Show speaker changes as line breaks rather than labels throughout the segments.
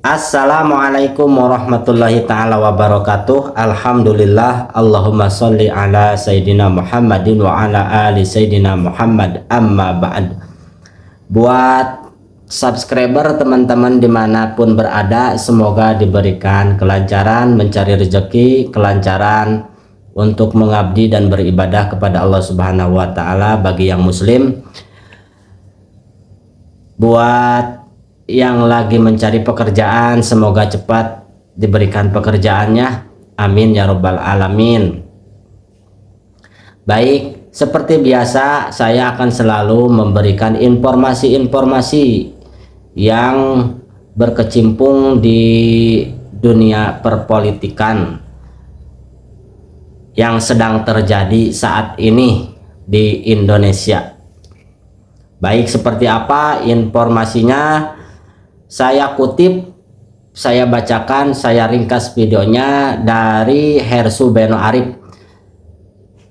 Assalamualaikum warahmatullahi ta'ala wabarakatuh. Alhamdulillah. Allahumma sholli ala Sayyidina Muhammadin wa ala ali Sayyidina Muhammad, amma ba'd. Buat subscriber teman-teman dimanapun berada, semoga diberikan kelancaran mencari rezeki, kelancaran untuk mengabdi dan beribadah kepada Allah Subhanahu wa ta'ala. Bagi yang muslim, buat yang lagi mencari pekerjaan, semoga cepat diberikan pekerjaannya, amin ya robbal alamin. Baik, seperti biasa saya akan selalu memberikan informasi-informasi yang berkecimpung di dunia perpolitikan yang sedang terjadi saat ini di Indonesia. Baik, seperti apa informasinya? Saya kutip, saya bacakan, saya ringkas videonya dari Hersu Beno Arif.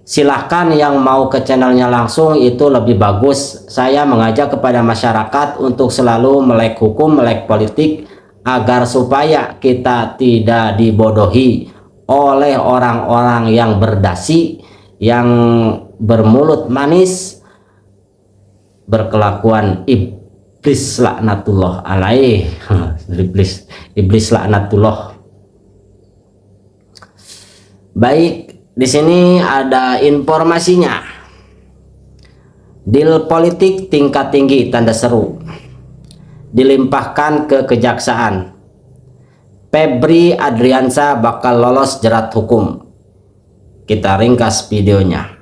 Silahkan yang mau ke channelnya langsung, itu lebih bagus. Saya mengajak kepada masyarakat untuk selalu melek hukum, melek politik, agar supaya kita tidak dibodohi oleh orang-orang yang berdasi, yang bermulut manis, berkelakuan iblis laknatullah alaih. iblis laknatullah. Baik, di sini ada informasinya. Deal politik tingkat tinggi tanda seru dilimpahkan ke kejaksaan. Febri Adriansyah bakal lolos jerat hukum. Kita ringkas videonya.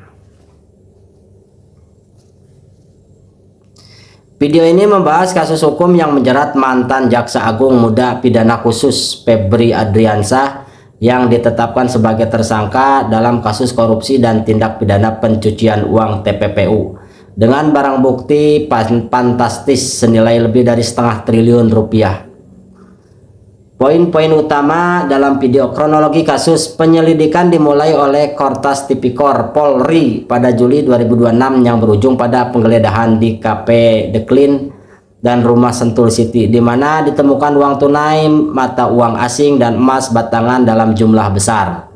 Video ini membahas kasus hukum yang menjerat mantan Jaksa Agung Muda Pidana Khusus Febri Adriansyah yang ditetapkan sebagai tersangka dalam kasus korupsi dan tindak pidana pencucian uang TPPU dengan barang bukti fantastis senilai lebih dari setengah triliun rupiah. Poin-poin utama dalam video: kronologi kasus. Penyelidikan dimulai oleh Kortas Tipikor Polri pada Juli 2026 yang berujung pada penggeledahan di KP The Clean dan rumah Sentul City, di mana ditemukan uang tunai, mata uang asing, dan emas batangan dalam jumlah besar.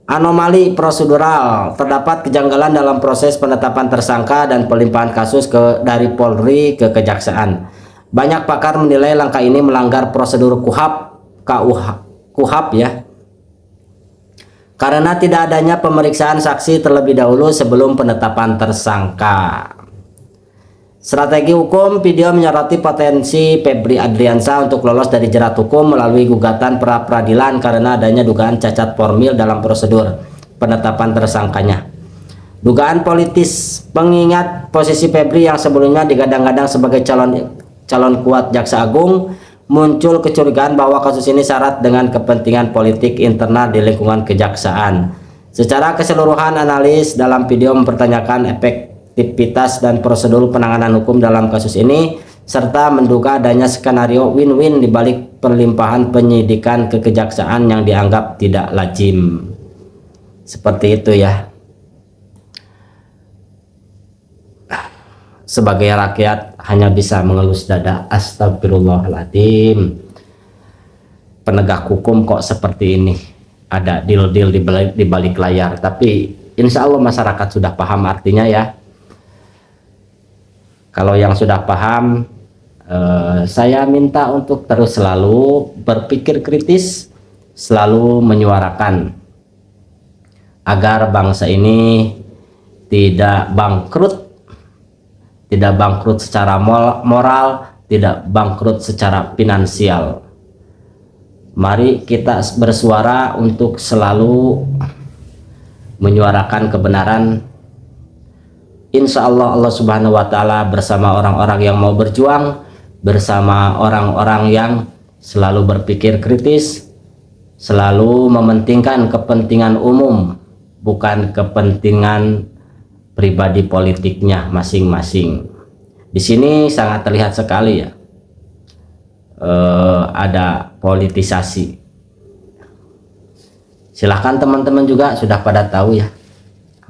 Anomali prosedural: terdapat kejanggalan dalam proses penetapan tersangka dan pelimpahan kasus dari Polri ke kejaksaan. Banyak pakar menilai langkah ini melanggar prosedur KUHP ya, karena tidak adanya pemeriksaan saksi terlebih dahulu sebelum penetapan tersangka. Strategi hukum. Video menyoroti potensi Febri Adriansyah untuk lolos dari jerat hukum melalui gugatan pra peradilan karena adanya dugaan cacat formil dalam prosedur penetapan tersangkanya. Dugaan politis, mengingat posisi Febri yang sebelumnya digadang-gadang sebagai calon kuat Jaksa Agung, muncul kecurigaan bahwa kasus ini syarat dengan kepentingan politik internal di lingkungan kejaksaan. Secara keseluruhan, analis dalam video mempertanyakan efektivitas dan prosedur penanganan hukum dalam kasus ini, serta menduga adanya skenario win-win di balik perlimpahan penyidikan ke kejaksaan yang dianggap tidak lazim. Seperti itu ya. Sebagai rakyat hanya bisa mengelus dada. Astagfirullahaladzim. Penegak hukum kok seperti ini, ada deal-deal di balik layar. Tapi insya Allah masyarakat sudah paham artinya ya. Kalau yang sudah paham, saya minta untuk terus selalu berpikir kritis, selalu menyuarakan agar bangsa ini tidak bangkrut. Tidak bangkrut secara moral, tidak bangkrut secara finansial. Mari kita bersuara untuk selalu menyuarakan kebenaran. Insya Allah, Allah Subhanahu wa Ta'ala bersama orang-orang yang mau berjuang, bersama orang-orang yang selalu berpikir kritis, selalu mementingkan kepentingan umum, bukan kepentingan pribadi politiknya masing-masing. Di sini sangat terlihat sekali ya, ada politisasi. Silahkan teman-teman juga sudah pada tahu ya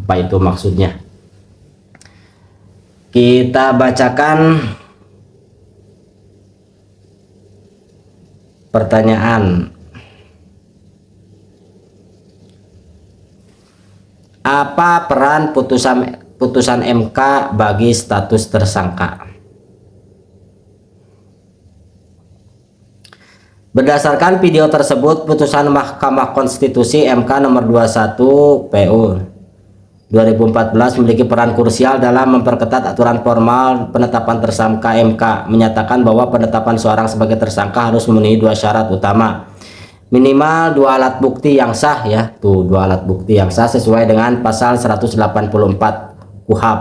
apa itu maksudnya. Kita bacakan Pertanyaan: apa peran putusan MK bagi status tersangka? Berdasarkan video tersebut, putusan Mahkamah Konstitusi MK nomor 21 PU 2014 memiliki peran krusial dalam memperketat aturan formal penetapan tersangka. MK menyatakan bahwa penetapan seorang sebagai tersangka harus memenuhi dua syarat utama. Minimal dua alat bukti yang sah, ya, tuh dua alat bukti yang sah sesuai dengan pasal 184 KUHP.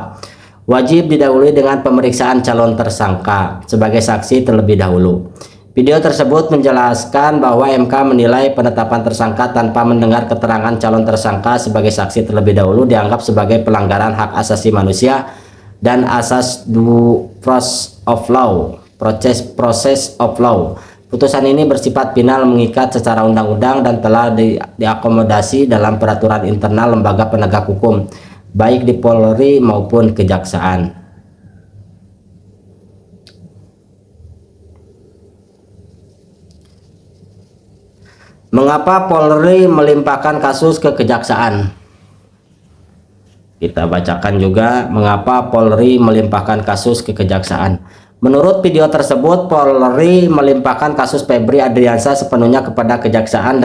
Wajib didahului dengan pemeriksaan calon tersangka sebagai saksi terlebih dahulu. Video tersebut menjelaskan bahwa MK menilai penetapan tersangka tanpa mendengar keterangan calon tersangka sebagai saksi terlebih dahulu dianggap sebagai pelanggaran hak asasi manusia dan asas due process of law, process of law. Putusan ini bersifat final, mengikat secara undang-undang dan telah diakomodasi dalam peraturan internal lembaga penegak hukum, baik di Polri maupun Kejaksaan. Mengapa Polri melimpahkan kasus ke Kejaksaan? Kita bacakan juga mengapa Polri melimpahkan kasus ke Kejaksaan. Menurut video tersebut, Polri melimpahkan kasus Febri Adriansyah sepenuhnya kepada Kejaksaan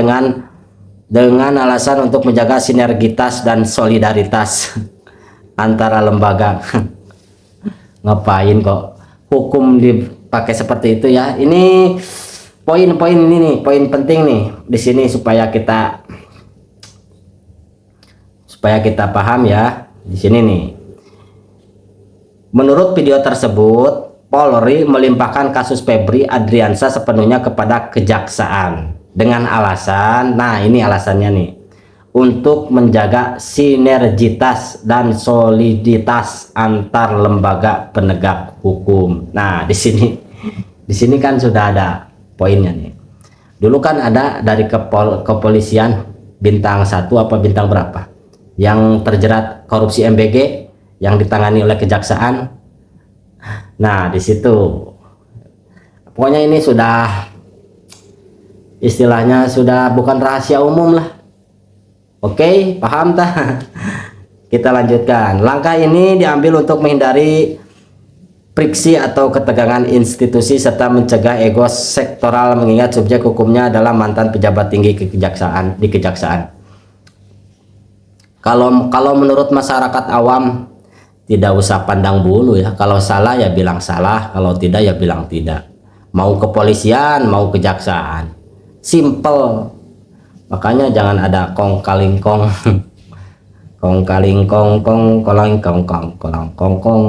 dengan alasan untuk menjaga sinergitas dan solidaritas antara lembaga. Ngapain kok hukum dipakai seperti itu, ya? Ini poin-poin ini nih, poin penting nih di sini supaya kita paham, ya. Di sini nih. Menurut video tersebut, Polri melimpahkan kasus Febri Adriansyah sepenuhnya kepada Kejaksaan dengan alasan, nah ini alasannya nih, untuk menjaga sinergitas dan soliditas antar lembaga penegak hukum. Nah, di sini kan sudah ada poinnya nih. Dulu kan ada dari kepolisian bintang 1 apa bintang berapa yang terjerat korupsi MBG yang ditangani oleh Kejaksaan. Nah, di situ pokoknya ini sudah istilahnya sudah bukan rahasia umum lah. Oke, paham tak? Kita lanjutkan. Langkah ini diambil untuk menghindari friksi atau ketegangan institusi serta mencegah ego sektoral, mengingat subjek hukumnya adalah mantan pejabat tinggi di Kejaksaan. Kalau menurut masyarakat awam, tidak usah pandang bulu, ya. Kalau salah ya bilang salah, kalau tidak ya bilang tidak. Mau kepolisian, mau Kejaksaan, simple. Makanya jangan ada kong kaling kong, kong kaling kong kong kolang kong kong kolang kong kong.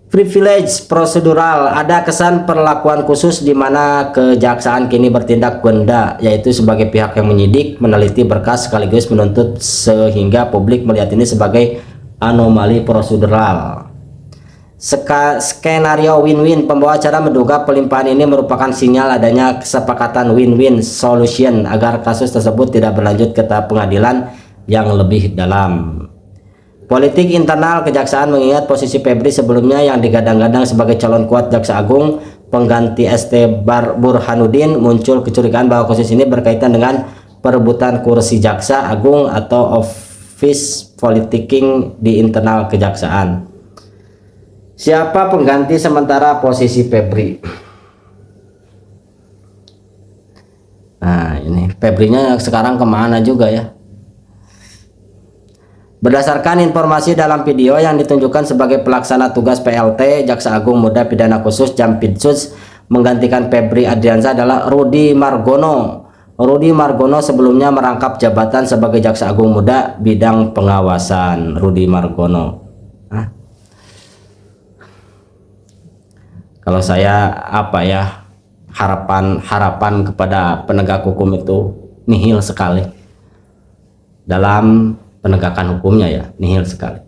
Privilege prosedural, ada kesan perlakuan khusus di mana Kejaksaan kini bertindak ganda, yaitu sebagai pihak yang menyidik, meneliti berkas sekaligus menuntut, sehingga publik melihat ini sebagai anomali prosedural. Skenario win-win, pembawa acara menduga pelimpahan ini merupakan sinyal adanya kesepakatan win-win solution agar kasus tersebut tidak berlanjut ke tahap pengadilan yang lebih dalam. Politik internal Kejaksaan, mengingat posisi Febri sebelumnya yang digadang-gadang sebagai calon kuat Jaksa Agung pengganti ST Burhanuddin, muncul kecurigaan bahwa kasus ini berkaitan dengan perebutan kursi Jaksa Agung atau office politicking di internal Kejaksaan. Siapa pengganti sementara posisi Febri? Nah, ini Febrinya sekarang kemana juga, ya? Berdasarkan informasi dalam video yang ditunjukkan sebagai pelaksana tugas PLT Jaksa Agung Muda Pidana Khusus Jampitsus menggantikan Febri Adriansyah adalah Rudy Margono. Rudy Margono sebelumnya merangkap jabatan sebagai Jaksa Agung Muda bidang pengawasan. Rudy Margono. Kalau saya harapan kepada penegak hukum itu nihil sekali dalam penegakan hukumnya, ya, nihil sekali.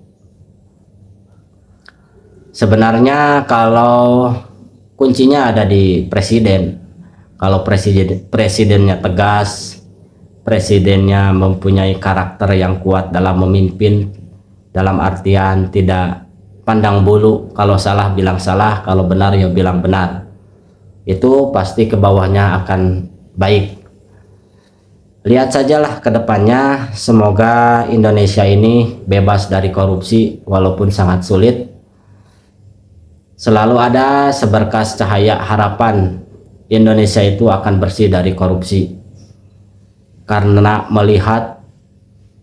Sebenarnya kalau kuncinya ada di presiden. Kalau presidennya tegas, presidennya mempunyai karakter yang kuat dalam memimpin, dalam artian tidak pandang bulu, kalau salah bilang salah, kalau benar ya bilang benar. itu pasti ke bawahnya akan baik. Lihat sajalah ke depannya, semoga Indonesia ini bebas dari korupsi walaupun sangat sulit. Selalu ada seberkas cahaya harapan Indonesia itu akan bersih dari korupsi. Karena melihat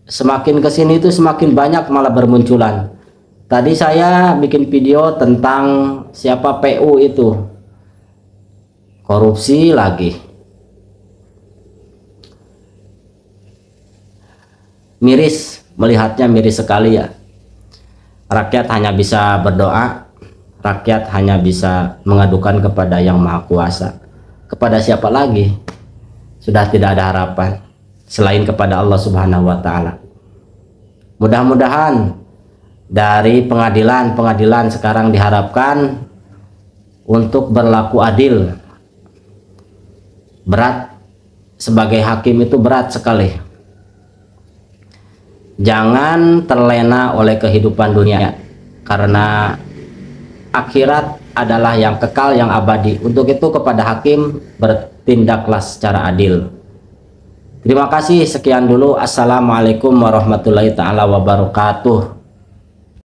semakin kesini itu semakin banyak malah bermunculan. Tadi saya bikin video tentang siapa PU itu, korupsi lagi. Miris, melihatnya miris sekali ya. Rakyat hanya bisa berdoa, rakyat hanya bisa mengadukan kepada Yang Maha Kuasa. Kepada siapa lagi? Sudah tidak ada harapan selain kepada Allah Subhanahu wa Ta'ala. Mudah-mudahan dari pengadilan sekarang diharapkan untuk berlaku adil. Berat, sebagai hakim itu berat sekali. Jangan terlena oleh kehidupan dunia, karena akhirat adalah yang kekal, yang abadi. Untuk itu kepada hakim, bertindaklah secara adil. Terima kasih, sekian dulu. Assalamualaikum warahmatullahi taala wabarakatuh.